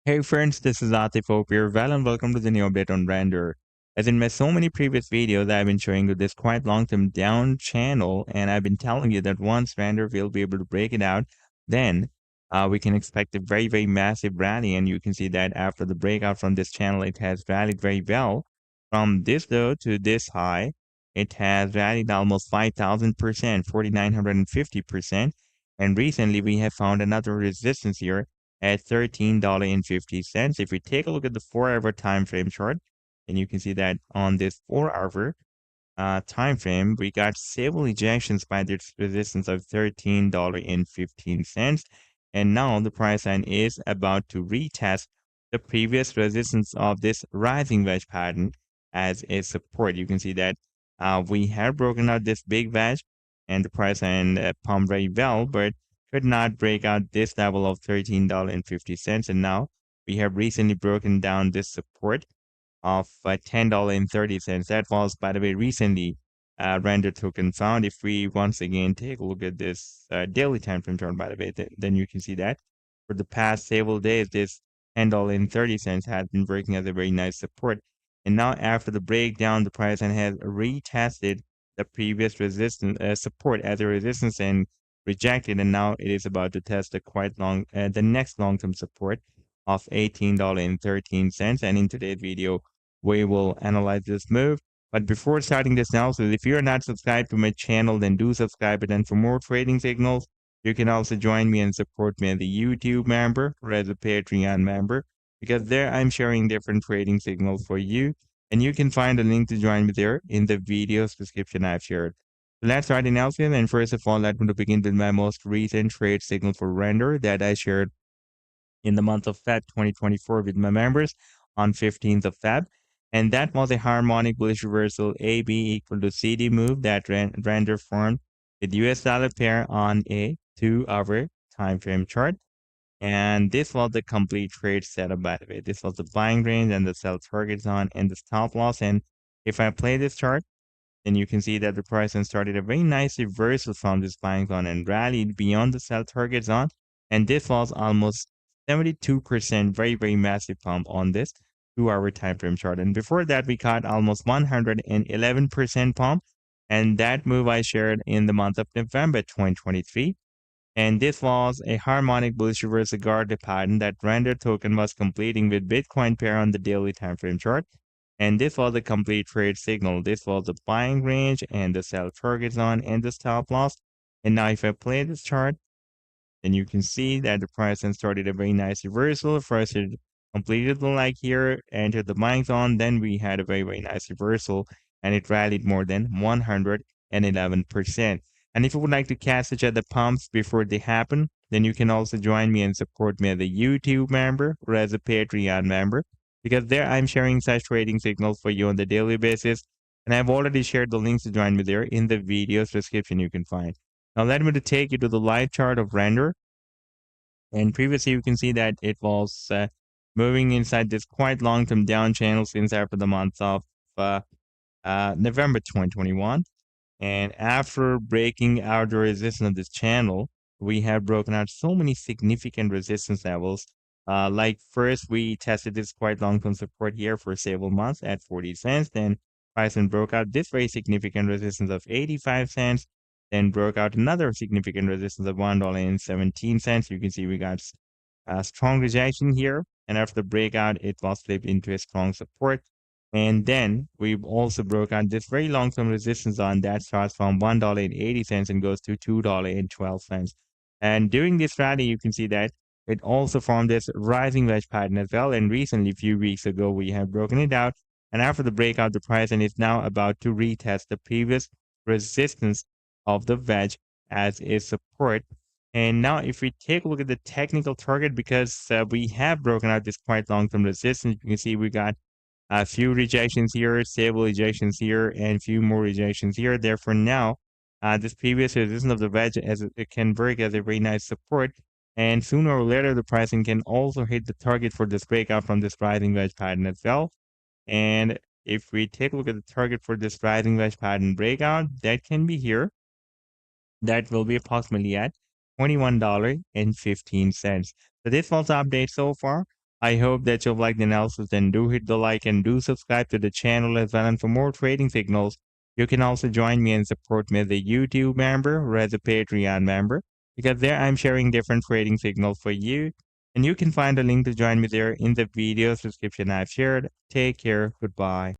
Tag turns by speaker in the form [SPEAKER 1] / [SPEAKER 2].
[SPEAKER 1] Hey friends, this is Atif Hope here. Well, and welcome to the new update on RNDR. As in my so many previous videos, I've been showing you this quite long-term down channel, and I've been telling you that once RNDR will be able to break it out, then we can expect a very massive rally. And you can see that after the breakout from this channel, it has rallied very well. From this low to this high, it has rallied almost 5,000%, 4,950%. And recently, we have found another resistance here at $13.50. If we take a look at the 4-hour time frame chart, and you can see that on this 4-hour time frame, we got stable ejections by this resistance of $13.15. And now the price line is about to retest the previous resistance of this rising wedge pattern as a support. You can see that we have broken out this big wedge and the price line pumped very well, but could not break out this level of $13.50. And now we have recently broken down this support of $10.30. That was, by the way, recently render token found. If we once again take a look at this daily time frame chart, by the way, then you can see that for the past several days, this $10.30 has been working as a very nice support. And now after the breakdown, the price line has retested the previous resistance support as a resistance and rejected, and now it is about to test the next long-term support of $18.13. And in today's video, we will analyze this move. But before starting this analysis, if you're not subscribed to my channel, then do subscribe it. And for more trading signals, you can also join me and support me as a YouTube member or as a Patreon member, because there I'm sharing different trading signals for you. And you can find a link to join me there in the video's description I've shared. So let's start the analysis. And first of all, let me begin with my most recent trade signal for render that I shared in the month of Feb 2024 with my members on 15th of Feb. And that was a harmonic bullish reversal AB equal to CD move that render formed with US dollar pair on a 2-hour time frame chart. And this was the complete trade setup, by the way. This was the buying range and the sell target zone and the stop loss. And if I play this chart, then you can see that the price then started a very nice reversal from this buying zone and rallied beyond the sell target zone. And this was almost 72%, very massive pump on this 2-hour time frame chart. And before that, we caught almost 111% pump. And that move I shared in the month of November 2023. And this was a harmonic bullish reversal guarded pattern that render token was completing with Bitcoin pair on the daily time frame chart. And this was a complete trade signal. This was the buying range and the sell target zone and the stop loss. And now if I play this chart, then you can see that the price then started a very nice reversal. First it completed the leg here, entered the buying zone, then we had a very nice reversal and it rallied more than 111%. And if you would like to catch such other pumps before they happen, then you can also join me and support me as a YouTube member or as a Patreon member, because there I'm sharing such trading signals for you on the daily basis. And I've already shared the links to join me there in the video's description you can find. Now let me take you to the live chart of render. And previously you can see that it was moving inside this quite long-term down channel since after the month of November 2021. And after breaking out the resistance of this channel, we have broken out so many significant resistance levels. Like first, we tested this quite long-term support here for several months at 40 cents. Then price and broke out this very significant resistance of 85 cents. Then broke out another significant resistance of $1.17. You can see we got a strong rejection here. And after the breakout, it was flipped into a strong support. And then we also broke out this very long-term resistance on that starts from $1.80 and goes to $2.12. And during this rally, you can see that it also formed this rising wedge pattern as well. And recently, a few weeks ago, we have broken it out. And after the breakout, the price and is now about to retest the previous resistance of the wedge as a support. And now if we take a look at the technical target, because we have broken out this quite long-term resistance, you can see we got a few rejections here, stable rejections here, and a few more rejections here. Therefore, now this previous resistance of the wedge as it can work as a very nice support. And sooner or later, the pricing can also hit the target for this breakout from this rising wedge pattern as well. And if we take a look at the target for this rising wedge pattern breakout, that can be here. That will be approximately at $21.15. So this was the update so far. I hope that you've liked the analysis, and do hit the like and do subscribe to the channel as well. And for more trading signals, you can also join me and support me as a YouTube member or as a Patreon member, because there I'm sharing different trading signals for you. And you can find a link to join me there in the video's description I've shared. Take care. Goodbye.